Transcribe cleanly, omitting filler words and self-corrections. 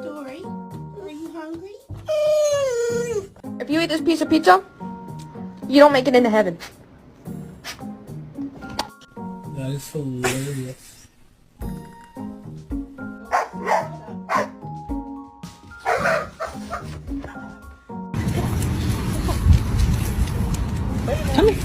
Story, are you hungry? If you eat this piece of pizza, you don't make it into heaven. That is hilarious. Come here.